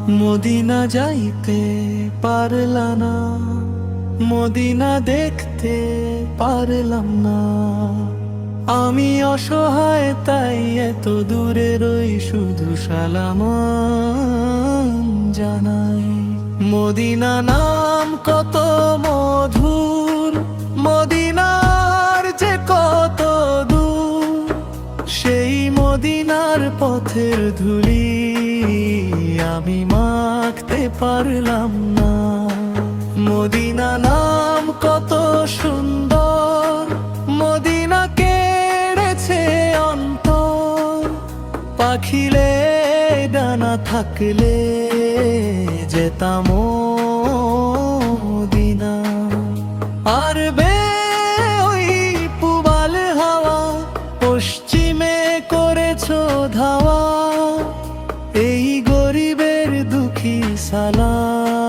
Medina যাইতে পারলা না, মদিনা দেখতে পারলাম না। আমি অসহায় তাই এত দূরে রই, শুধু সালাম জানাই। মদিনা নাম কত মধুর, মদিনার যে কত দূর, সেই মদিনার পথের ধুলি আমি মাখতে পারলাম না। মদিনা নাম কত সুন্দর, মদিনা কেড়েছে অন্তর। পাখিলে ডানা থাকলে যেতাম মদিনা। আর বে ওই পুবাল হাওয়া, পশ্চিমে করেছো ধাওয়া, এই গরিবের দুঃখী সালাম